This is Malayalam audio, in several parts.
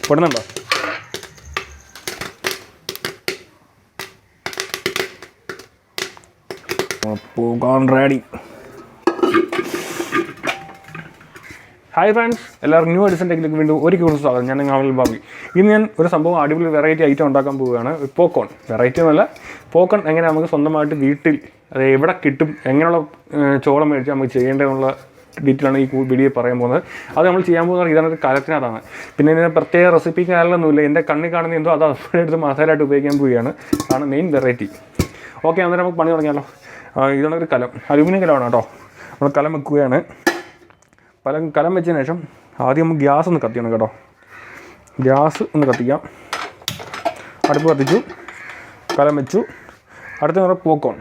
പെടുന്നുണ്ടോ? പോകാൻ റെഡി. ഹായ് ഫ്രണ്ട്സ്, എല്ലാവർക്കും ന്യൂ എഡിസൺ ടെക്കിലേക്ക് വീണ്ടും ഒരിക്കലും സ്വാഗതം. ഞാൻ നിങ്ങൾ ബാബി. ഇന്ന് ഞാൻ ഒരു സംഭവം അടിപൊളി വെറൈറ്റി ഐറ്റം ഉണ്ടാക്കാൻ പോവുകയാണ്. പോപ്കോൺ. വെറൈറ്റി എന്നല്ല, പോപ്കോൺ എങ്ങനെ നമുക്ക് സ്വന്തമായിട്ട് വീട്ടിൽ അത് എവിടെ കിട്ടും, എങ്ങനെയുള്ള ചോളം മേടിച്ച് നമുക്ക് ചെയ്യേണ്ടതെന്നുള്ള ഡീറ്റെയിലാണ് ഈ വീഡിയോ പറയാൻ പോകുന്നത്. അത് നമ്മൾ ചെയ്യാൻ പോകുന്നത് ഇതാണ്, കലത്തിനകത്താണ്. പിന്നെ ഇതിന് പ്രത്യേക റെസിപ്പി കാലൊന്നുമില്ല. എൻ്റെ കണ്ണിൽ കാണുന്ന എന്തോ അത് എടുത്ത് മസാലയായിട്ട് ഉപയോഗിക്കാൻ പോവുകയാണ്. അതാണ് മെയിൻ വെറൈറ്റി. ഓക്കെ, അന്നേരം നമുക്ക് പണി തുടങ്ങിയാലോ. ഇതാണൊരു കലം, അലുമിനിയം കലമാണ് കേട്ടോ. നമ്മൾ കലം വെക്കുകയാണ്. കലം വെച്ചതിന് ശേഷം ആദ്യം നമുക്ക് ഗ്യാസ് ഒന്ന് കത്തിക്കണം കേട്ടോ. ഗ്യാസ് ഒന്ന് കത്തിക്കാം. അടുപ്പ് കത്തിച്ചു, കലം വെച്ചു. അടുത്ത നമ്മുടെ പോപ്കോൺ.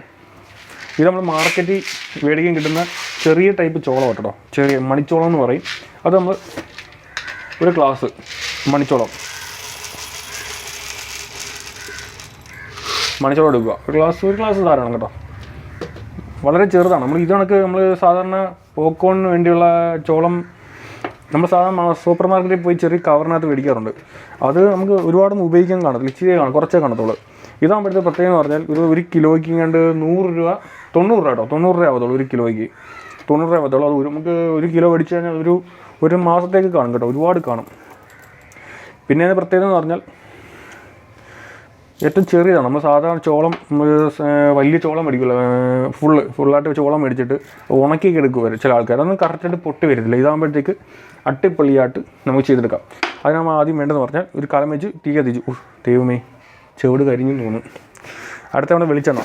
ഇത് നമ്മൾ മാർക്കറ്റിൽ മേടിക്കാൻ കിട്ടുന്ന ചെറിയ ടൈപ്പ് ചോളം കേട്ടോ, ചെറിയ മണിച്ചോളം എന്ന് പറയും. അത് നമ്മൾ ഒരു ഗ്ലാസ് മണിച്ചോളം എടുക്കുക. ഒരു ഗ്ലാസ് ധാരാളം കേട്ടോ. വളരെ ചെറുതാണ്. നമ്മൾ ഇത് കണക്ക് നമ്മൾ സാധാരണ പോപ്കോണിന് വേണ്ടിയുള്ള ചോളം നമ്മൾ സാധാരണ സൂപ്പർ മാർക്കറ്റിൽ പോയി ചെറിയ കവറിനകത്ത് മേടിക്കാറുണ്ട്. അത് നമുക്ക് ഒരുപാടൊന്നും ഉപയോഗിക്കാൻ കാണത്തില്ല, ഇച്ചിരി കുറച്ചേ കാണത്തുള്ളൂ. ഇതാകുമ്പോഴത്തെ പ്രത്യേകം എന്ന് പറഞ്ഞാൽ ഒരു കിലോയ്ക്ക് കണ്ട് 100 രൂപ, 90 രൂപ കേട്ടോ, 90 രൂപ ആവത്തുള്ളൂ. ഒരു കിലോയ്ക്ക് 90 രൂപ ആവത്തുള്ളൂ. അത് നമുക്ക് ഒരു കിലോ മേടിച്ച് കഴിഞ്ഞാൽ ഒരു മാസത്തേക്ക് കാണും കേട്ടോ, ഒരുപാട് കാണും. പിന്നെ അതിന് പ്രത്യേകത എന്ന് പറഞ്ഞാൽ ഏറ്റവും ചെറിയതാണ്. നമ്മൾ സാധാരണ ചോളം വലിയ ചോളം മേടിക്കില്ല, ഫുള്ളായിട്ട് ചോളം മേടിച്ചിട്ട് ഉണക്കിയൊക്കെ എടുക്കുമായിരുന്നു ചില ആൾക്കാർ. അതൊന്നും കറക്റ്റായിട്ട് പൊട്ടി വരത്തില്ല. ഇതാകുമ്പോഴത്തേക്ക് അട്ടിപ്പൊളിയായിട്ട് നമുക്ക് ചെയ്തെടുക്കാം. അത് നമ്മൾ ആദ്യം വേണ്ടതെന്ന് പറഞ്ഞാൽ ഒരു കലം വെച്ച് തീ കത്തിച്ചു. ദൈവമേ, ചെവിട് കരിഞ്ഞു തോന്നുന്നു. അടുത്ത തവണ വെളിച്ചെണ്ണ.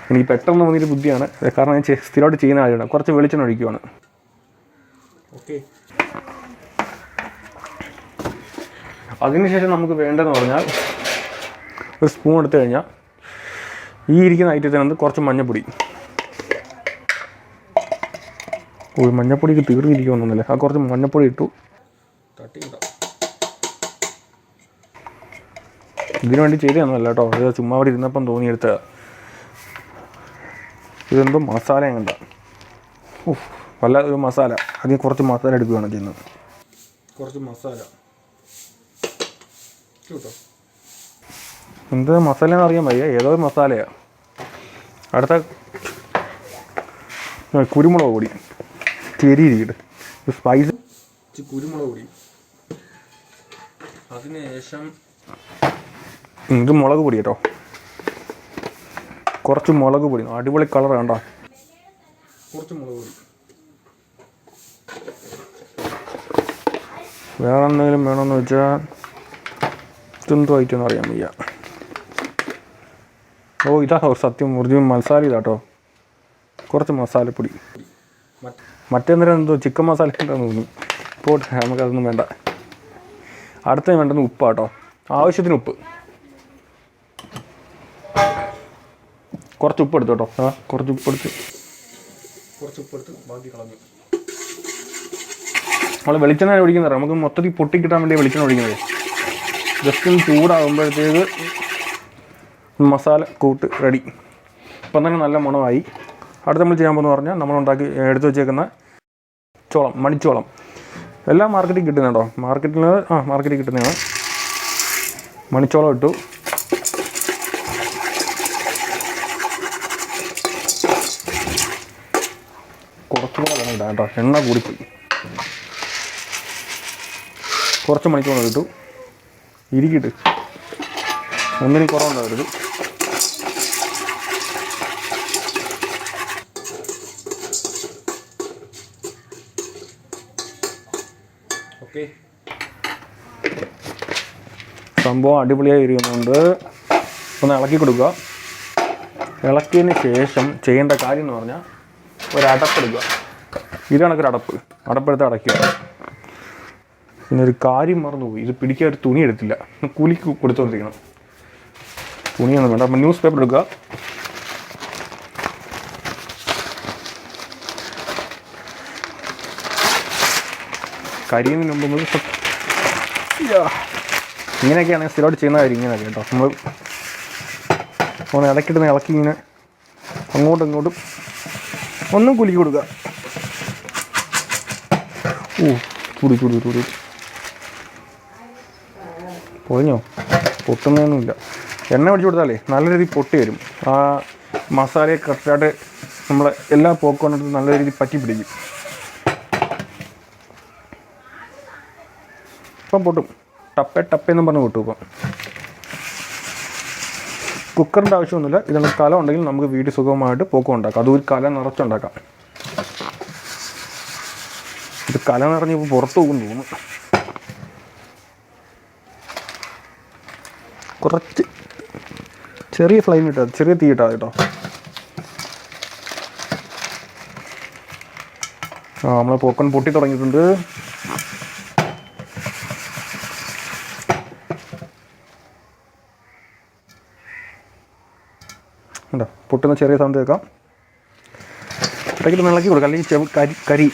എനിക്ക് പെട്ടെന്ന് തോന്നിയൊരു ബുദ്ധിയാണ്, കാരണം ഞാൻ സ്ഥിരമായിട്ട് ചെയ്യുന്ന കാര്യമാണ്. കുറച്ച് വെളിച്ചെണ്ണ ഒഴിക്കുകയാണ്. ഓക്കെ, അതിനുശേഷം നമുക്ക് വേണ്ടതെന്ന് പറഞ്ഞാൽ ഒരു സ്പൂൺ എടുത്തു കഴിഞ്ഞാൽ ഈ ഇരിക്കുന്ന ഐറ്റത്തിനകത്ത് കുറച്ച് മഞ്ഞപ്പൊടി. മഞ്ഞപ്പൊടിക്ക് തീർന്നിരിക്കുമെന്നൊന്നുമില്ല, ആ കുറച്ച് മഞ്ഞപ്പൊടി ഇട്ടു. ഇതിനു വേണ്ടി ചെയ്തതൊന്നുമല്ല കേട്ടോ, ഇത് ചുമ്മാ അവിടെ ഇരുന്നപ്പം തോന്നിയെടുത്തതാണ്. ഇതെന്തോ മസാല കണ്ട, വല്ല ഒരു മസാല. അതിന് കുറച്ച് മസാല എടുക്കുകയാണ് ചെയ്യുന്നത്. കുറച്ച് മസാല കേട്ടോ. എന്ത് മസാല എന്ന് അറിയാൻ വയ്യ, ഏതോ മസാലയാണ്. അടുത്ത കുരുമുളക് പൊടി, ചെരിയിരിക്കട്ടെ, സ്പൈസ് കുരുമുളക് പൊടി. അതിനുശേഷം ഇത് മുളക് പൊടി കേട്ടോ, കുറച്ച് മുളക് പൊടി. അടിപൊളി കളർ കണ്ടോ, കുറച്ച് മുളക് പൊടി. വേറെ എന്തെങ്കിലും വേണമെന്ന് വെച്ചാൽ ഇതെന്തോ ഐറ്റം എന്ന് അറിയാൻ വയ്യ. ഇതാ സത്യം ഒറിജിനൽ മസാല ഇതാട്ടോ, കുറച്ച് മസാലപ്പൊടി. മറ്റേന്നേരം എന്തോ ചിക്കൻ മസാല ഉണ്ടെന്ന് തോന്നുന്നു. ഇപ്പോൾ നമുക്കതൊന്നും വേണ്ട. അടുത്ത വേണ്ടത് ഉപ്പാട്ടോ, ആവശ്യത്തിന് ഉപ്പ്. കുറച്ച് ഉപ്പ് എടുത്തു കേട്ടോ. കുറച്ച് ഉപ്പെടുത്ത് ബാക്കി കളഞ്ഞു. നമ്മൾ വെളിച്ചെണ്ണ ഒഴിക്കുന്നത് നമുക്ക് മൊത്തത്തിൽ പൊട്ടിക്കിട്ടാൻ വേണ്ടി വെളിച്ചെണ്ണ ഒഴിക്കുന്നത്. ജസ്റ്റ് ഒന്ന് ചൂടാകുമ്പോഴത്തേക്ക് മസാല കൂട്ട് റെഡി. ഇപ്പം തന്നെ നല്ല മണമായി. അടുത്ത് നമ്മൾ ചെയ്യാൻ പോകുന്നത് പറഞ്ഞാൽ നമ്മൾ എടുത്ത് വെച്ചേക്കുന്ന ചോളം, മണിച്ചോളം. എല്ലാം മാർക്കറ്റിൽ കിട്ടുന്നുണ്ടോ, മാർക്കറ്റിൽ കിട്ടുന്നതാണ്. മണിച്ചോളം ഇട്ടു. കുറച്ചുകൂടെ വേണം ഇടാൻ കേട്ടോ, എണ്ണ കൂടിപ്പോയി. കുറച്ച് മണിച്ചോളം ഇട്ടു. ഇരിക്കിട്ട് ഒന്നിനും കുറവുണ്ടാവരുത്. ഓക്കെ, സംഭവം അടിപൊളിയായി ഇരിക്കുന്നുണ്ട്. ഒന്ന് ഇളക്കി കൊടുക്കുക. ഇളക്കിയതിന് ശേഷം ചെയ്യേണ്ട കാര്യം എന്ന് പറഞ്ഞാൽ ഒരു അടപ്പെടുക്കുക. ഇതാണൊരു അടപ്പെടുത്ത് അടയ്ക്കുക. പിന്നെ ഒരു കാര്യം മറന്നുപോയി, ഇത് പിടിക്കാൻ ഒരു തുണി എടുത്തില്ല. കുലുക്കി കൊടുത്തുകൊണ്ടിരിക്കണം. തുണിയൊന്നും വേണ്ട, അപ്പം ന്യൂസ് പേപ്പർ എടുക്കുക. കരിയുന്നതിന് മുമ്പ് ഇങ്ങനെയൊക്കെയാണ് സ്ഥിരമായിട്ട് ചെയ്യുന്ന കാര്യം. ഇങ്ങനെയൊക്കെ കേട്ടോ, നമ്മൾ ഒന്ന് ഇളക്കി ഇങ്ങനെ അങ്ങോട്ടും ഇങ്ങോട്ടും ഒന്നും കുലുക്കി കൊടുക്കുക. ചൂടി ചൂടി ചൂടി പൊളിഞ്ഞോ? പൊട്ടുന്നൊന്നുമില്ല. എണ്ണ ഒഴിച്ചു കൊടുത്താലേ നല്ല രീതിയിൽ പൊട്ടി വരും. ആ മസാലയെ കറക്റ്റായിട്ട് നമ്മളെ എല്ലാ പോപ്കോണിനും നല്ല രീതിയിൽ പറ്റി പിടിക്കും. ഇപ്പം പൊട്ടും. ടപ്പേന്നും പറഞ്ഞ് പൊട്ടും. ഇപ്പം കുക്കറിൻ്റെ ആവശ്യമൊന്നുമില്ല. ഇതിനുള്ള കലം ഉണ്ടെങ്കിൽ നമുക്ക് വീട്ടിൽ സുഖമായിട്ട് പോപ്കോൺ ഉണ്ടാക്കാം. അതും ഒരു കല നിറച്ചുണ്ടാക്കാം. ഇത് കല നിറഞ്ഞ് ഇപ്പോൾ പുറത്ത് പോകും തോന്നുന്നു. കുറച്ച് ചെറിയ ഫ്ലെയിം ഇട്ടാൽ ചെറിയ തീ ഇട്ടാൽ കേട്ടോ. നമ്മളെ പോപ്കോൺ പൊട്ടി തുടങ്ങിയിട്ടുണ്ട്. ഉണ്ടോ? പൊട്ടുന്ന ചെറിയ സൗണ്ട് കേൾക്കാം. ഇടയ്ക്ക് ഇളക്കി കൊടുക്കാം, അല്ലെങ്കിൽ കരി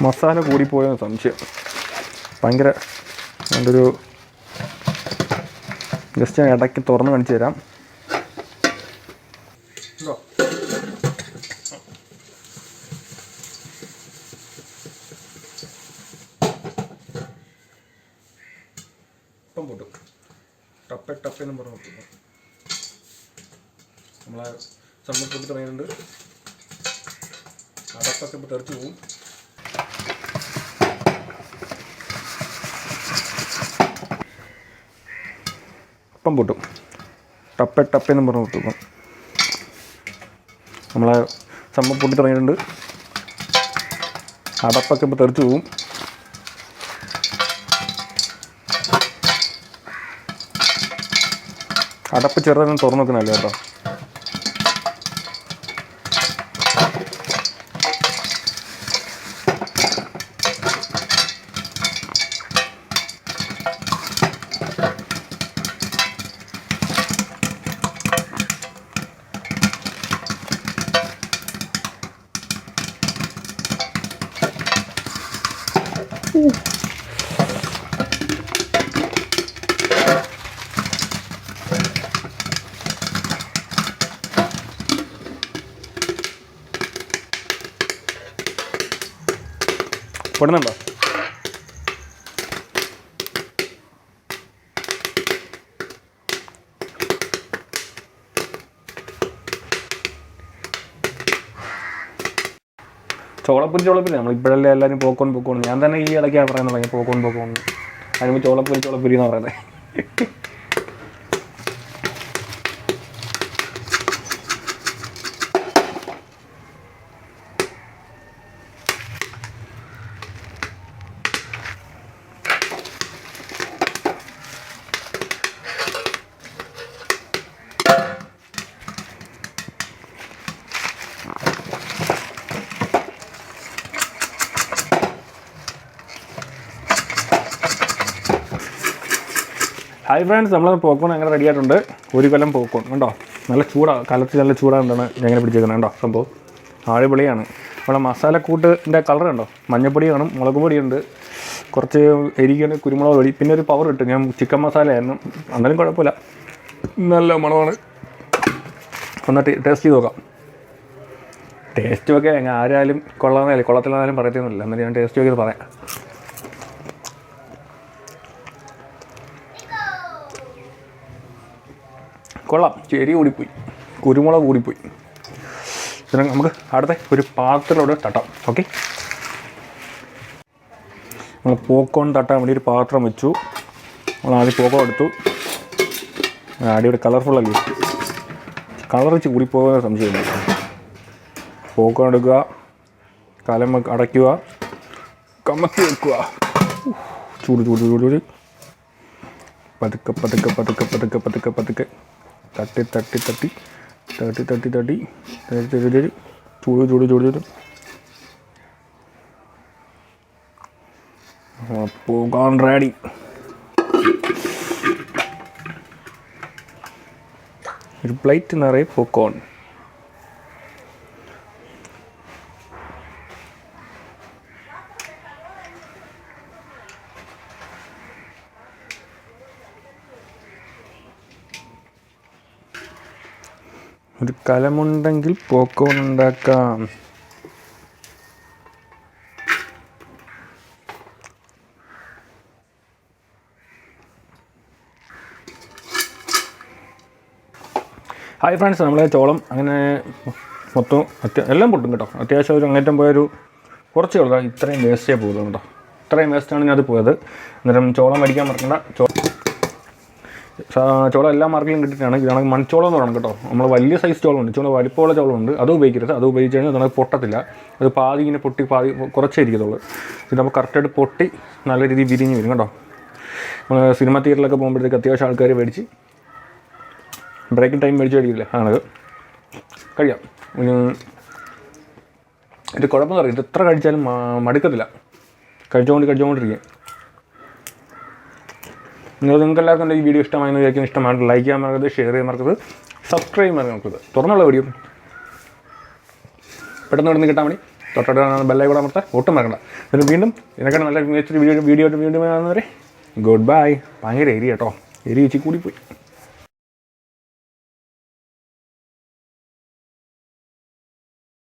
മസാല കൂടിപ്പോയെന്ന് സംശയം. ഭയങ്കര നല്ലൊരു ജസ്റ്റ് ഞാൻ ഇടയ്ക്ക് തുറന്ന് കാണിച്ചു തരാം. ഇപ്പം പൊട്ടും. ടപ്പെന്നും പറഞ്ഞു പൊട്ടും. നമ്മളെ സമ്മർ പൊട്ടി തുടങ്ങിയിട്ടുണ്ട്. അടപ്പൊക്കെ ഇപ്പോൾ തെറിച്ച് പോവും. ഇപ്പം പൊട്ടും. ടപ്പെന്നും പറഞ്ഞു പൊട്ടും. നമ്മളെ സമ്മർ പൊട്ടി തുടങ്ങിയിട്ടുണ്ട്. അടപ്പൊക്കെ ഇപ്പോൾ തെറിച്ച് പോവും. അടപ്പ് ചെറുതൊന്നും തുറന്നു നോക്കണല്ലോ കേട്ടോ. പൊടുന്നുണ്ടോ? ചോളപ്പുരി നമ്മളിപ്പോഴല്ലേ എല്ലാവരും പോക്കോൺ. ഞാൻ തന്നെ ഈ ഇടയ്ക്കാണ് പറയാൻ തുടങ്ങി പോക്കോൺ. അതിന് ചോളപ്പുരി എന്ന് പറയുന്നത്. ഹായ് ഫ്രണ്ട്സ്, നമ്മൾ പോപ്കോൺ അങ്ങനെ റെഡി ആയിട്ടുണ്ട്. ഒരു കൊല്ലം പോപ്കോൺ കണ്ടോ, നല്ല ചൂടാണ്, കലത്തിൽ നല്ല ചൂടാണെന്നാണ് ഞാൻ ഇങ്ങനെ പിടിച്ചേക്കുന്നത് കണ്ടോ. സംഭവം ആഴിപൊളിയാണ്. നമ്മുടെ മസാലക്കൂട്ടിൻ്റെ കളർ കണ്ടോ, മഞ്ഞപ്പൊടി കാണും, മുളക് പൊടിയുണ്ട്, കുറച്ച് എരിക്കാണ്, കുരുമുളക് പൊടി, പിന്നെ ഒരു പവർ ഇട്ട് ഞാൻ ചിക്കൻ മസാലയായിരുന്നു. എന്നാലും കുഴപ്പമില്ല, നല്ല മണമാണ്. ഒന്ന് ടേസ്റ്റ് ചെയ്ത് നോക്കാം. ടേസ്റ്റ് ഒക്കെ ആരായാലും കൊള്ളത്തിലായാലും പറയത്തൊന്നുമില്ല. എന്നാലും ഞാൻ ടേസ്റ്റ് നോക്കിയത് പറയാം. കൊള്ളാം. എരി കൂടിപ്പോയി, കുരുമുളക് കൂടിപ്പോയി. പിന്നെ നമുക്ക് അടുത്ത ഒരു പാത്രത്തിലൂടെ തട്ടാം. ഓക്കെ, നമ്മൾ പോപ്കോൺ തട്ടാൻ വേണ്ടി ഒരു പാത്രം വെച്ചു. നമ്മൾ ആദ്യം പോപ്കോൺ എടുത്തു. അടിപൊളി കളർഫുള്ളല്ലേ, കളർ വെച്ച് കൂടിപ്പോകുന്ന സംശയമില്ല. പോപ്കോൺ എടുക്കുക, കലം അടയ്ക്കുക, കമത്തി വെക്കുക. ചൂട് ചൂട് ചൂട് ചൂട് പതുക്കെ പതുക്കെ പതുക്കെ പതുക്കെ പതുക്കെ പതുക്കെ തട്ടി തട്ടി തട്ടി തട്ടി തട്ടി തട്ടി തട്ടി ചൂട് ചൂട് ചൂട് ചൂട് പോകാൻ റെഡി. ഒരു പ്ലേറ്റ് നിറയെ പോപ്കോൺ. ഒരു കലമുണ്ടെങ്കിൽ പോപ്കോൺ ഉണ്ടാക്കാം. ഹായ് ഫ്രണ്ട്സ്, നമ്മളെ ചോളം അങ്ങനെ മൊത്തം എല്ലാം പൊട്ടും കേട്ടോ. അത്യാവശ്യം ഒരു അങ്ങേറ്റം പോയൊരു കുറച്ചേ ഉള്ളൂ. ഇത്രയും വേസ്റ്റേ പോകുള്ളൂ കേട്ടോ. ഇത്രയും വേസ്റ്റാണ് ഞാൻ അത് പോയത്. അന്നേരം ചോളം മേടിക്കാൻ മറക്കണ്ട. ചോളം എല്ലാ മാർക്കിലും കിട്ടിയിട്ടാണ്. ഇതാണെങ്കിൽ മൺചോളം എന്ന് പറയണം കേട്ടോ. നമ്മൾ വലിയ സൈസ് ചോളമുണ്ട്, ചോളം വലിപ്പമുള്ള ചോളമുണ്ട്. അത് ഉപയോഗിക്കരുത്. അത് ഉപയോഗിച്ച് കഴിഞ്ഞാൽ നമുക്ക് പൊട്ടത്തില്ല. അത് പാതി ഇങ്ങനെ പൊട്ടി പാതി കുറച്ചേ ഇരിക്കത്തുള്ളൂ. ഇത് നമുക്ക് കറക്റ്റായിട്ട് പൊട്ടി നല്ല രീതിയിൽ വിരിഞ്ഞ് വരും കേട്ടോ. സിനിമ തിയേറ്ററിലൊക്കെ പോകുമ്പോഴത്തേക്ക് അത്യാവശ്യം ആൾക്കാർ മേടിച്ച് ബ്രേക്കിംഗ് ടൈം മേടിച്ച് മേടിക്കില്ല. ആണത് കഴിയാം. ഇത് കുഴപ്പമെന്ന് പറയും, ഇത് എത്ര കഴിച്ചാലും മടുക്കത്തില്ല. കഴിച്ചുകൊണ്ടിരിക്കുക. നിങ്ങൾക്ക് എല്ലാവർക്കും എൻ്റെ ഈ വീഡിയോ ഇഷ്ടമായെന്ന് വിചാരിക്കും. ഇഷ്ടമാണ് ലൈക്ക് ചെയ്യാൻ മറക്കരുത്, ഷെയർ ചെയ്യാൻ മറക്കരുത്, സബ്സ്ക്രൈബ് ചെയ്യാൻ മറക്കരുത്. തുറന്നുള്ള വീഡിയോ പെട്ടെന്ന് കിട്ടാൻ വേണ്ടി തൊട്ടടുത്ത് ബെല്ലൈക്കൺ കൂടെ അമർത്താൻ ഒട്ടും മറക്കണ്ട. എന്നിട്ട് വീണ്ടും ഇതിനൊക്കെ നല്ല മികച്ചൊരു വീഡിയോ വീണ്ടും കാണുന്നവരെ ഗുഡ് ബൈ. ഭയങ്കര എരി കേട്ടോ, എരി വെച്ച് കൂടിപ്പോയി.